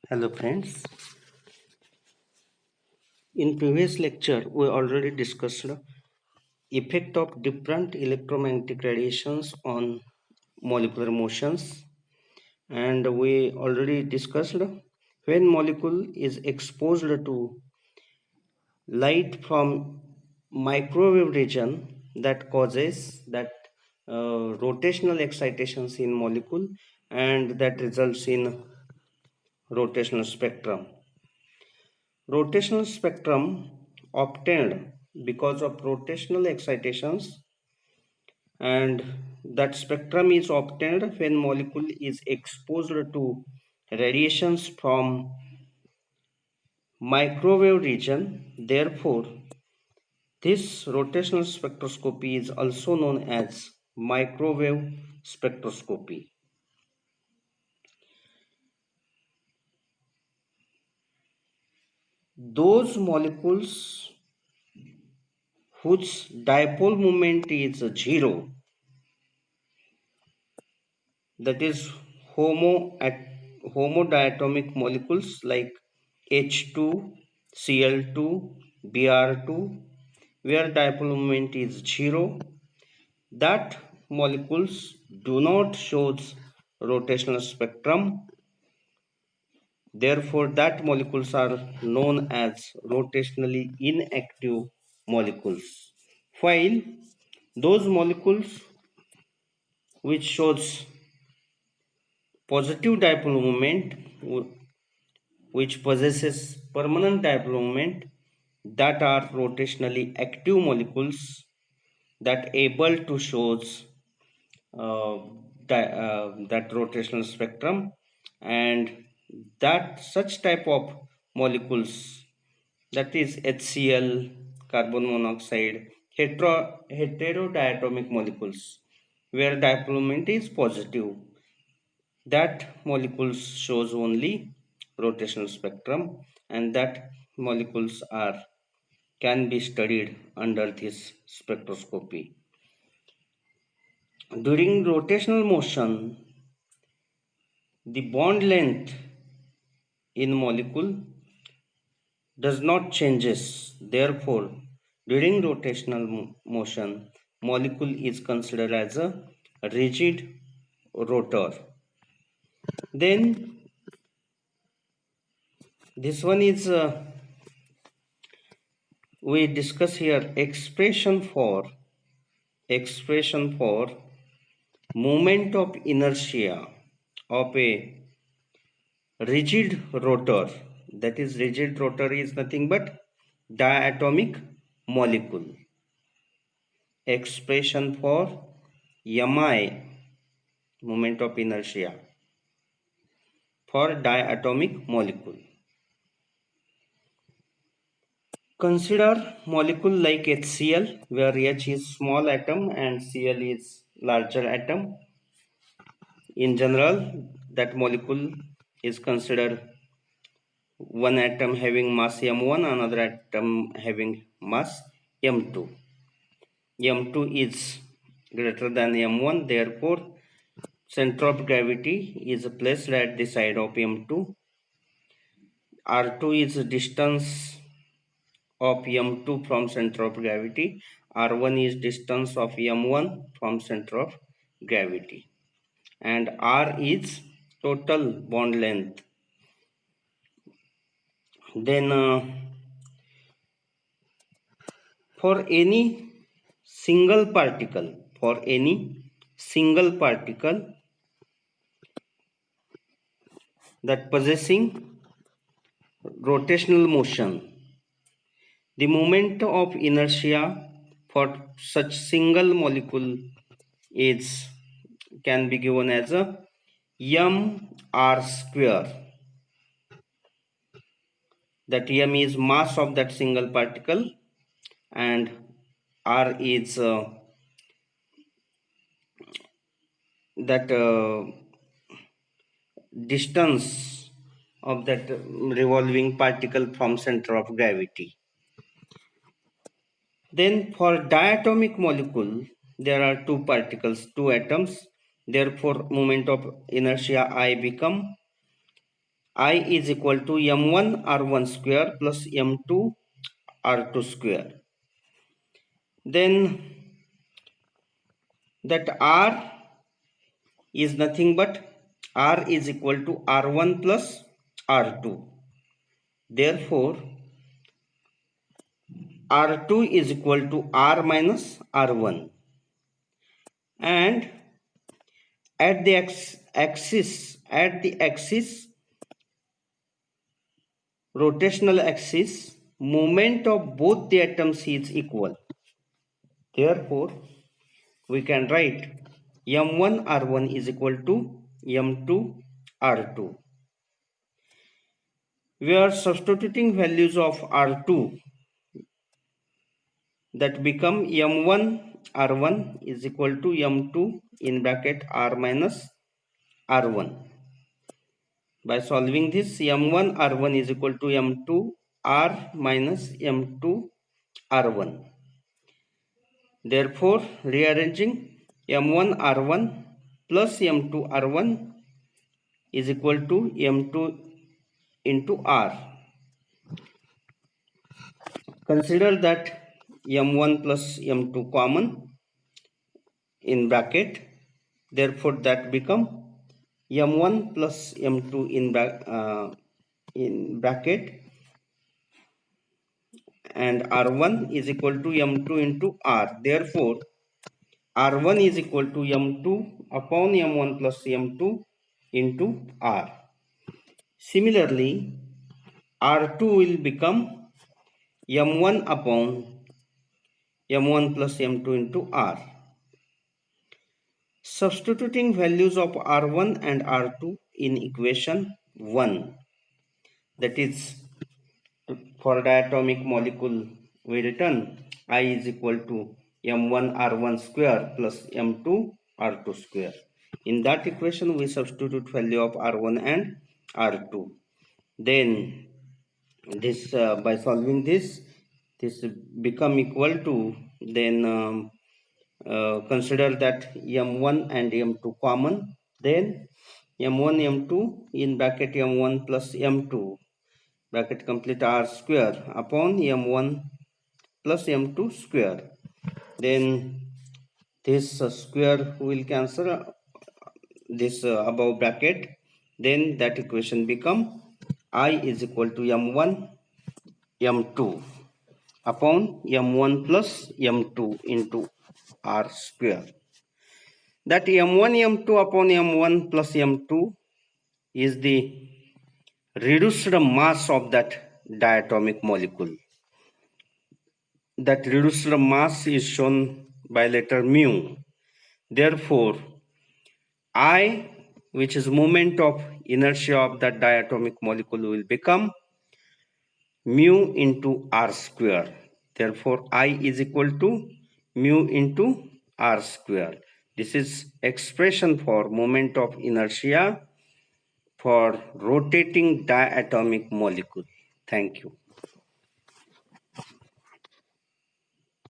Hello friends. In previous lecture we already discussed effect of different electromagnetic radiations on molecular motions, and we already discussed when molecule is exposed to light from microwave region that causes that rotational excitations in molecule, and that results in rotational spectrum. Rotational spectrum obtained because of rotational excitations, and that spectrum is obtained when molecule is exposed to radiations from microwave region. Therefore, this rotational spectroscopy is also known as microwave spectroscopy. Those molecules whose dipole moment is zero, that is homodiatomic molecules like H2, Cl2, Br2, where dipole moment is zero, that molecules do not shows rotational spectrum. Therefore, that molecules are known as rotationally inactive molecules. While those molecules which shows positive dipole moment, which possesses permanent dipole moment, that are rotationally active molecules that able to shows that rotational spectrum, and that such type of molecules, that is HCl, carbon monoxide, heterodiatomic molecules where dipole moment is positive, that molecules shows only rotational spectrum, and that molecules are can be studied under this spectroscopy. During rotational motion, the bond length in molecule does not changes. Therefore, during rotational motion, molecule is considered as a rigid rotor. Then this one is we discuss here expression for moment of inertia of a rigid rotor. That is, rigid rotor is nothing but diatomic molecule. Expression for mi, moment of inertia for diatomic molecule. Consider molecule like HCl, where H is small atom and Cl is larger atom. In general, that molecule is considered one atom having mass m1, another atom having mass m2. M2 is greater than m1, therefore center of gravity is placed at the side of m2. R2 is distance of m2 from center of gravity. R1 is distance of m1 from center of gravity, and R is total bond length. Then for any single particle, that possessing rotational motion, the moment of inertia for such single molecule is can be given as a mr square. That m is mass of that single particle, and r is that distance of that revolving particle from center of gravity. Then for diatomic molecule, there are two particles, two atoms. Therefore, moment of inertia I become I is equal to m1 r1 square plus m2 r2 square. Then that r is nothing but r is equal to r1 plus r2. Therefore, r2 is equal to r minus r1, and at the axis rotational axis, moment of both the atoms is equal. Therefore, we can write m1 r1 is equal to m2 r2. We are substituting values of r2, that become m1 r1 is equal to m2 in bracket r minus r1. By solving this, m1 r1 is equal to m2 r minus m2 r1. Therefore, rearranging m1 r1 plus m2 r1 is equal to m2 into r. Consider that m1 plus m2 common in bracket. Therefore, that become m1 plus m2 in bracket, and r1 is equal to m2 into r. Therefore, r1 is equal to m2 upon m1 plus m2 into r. Similarly, r2 will become m1 upon m1 plus m2 into r. Substituting values of r1 and r2 in equation 1, that is, for diatomic molecule, we written I is equal to m1 r1 square plus m2 r2 square. In that equation, we substitute value of r1 and r2. Then this by solving this become equal to, then consider that m1 and m2 common, then m1 m2 in bracket m1 plus m2 bracket complete r square upon m1 plus m2 square. Then this square will cancel this above bracket. Then that equation become I is equal to m1 m2 upon m1 plus m2 into r square. That m1 m2 upon m1 plus m2 is the reduced mass of that diatomic molecule. That reduced mass is shown by letter mu. Therefore, I, which is moment of inertia of that diatomic molecule, will become mu into r square. Therefore, I is equal to mu into r square. This is expression for moment of inertia for rotating diatomic molecule. Thank you.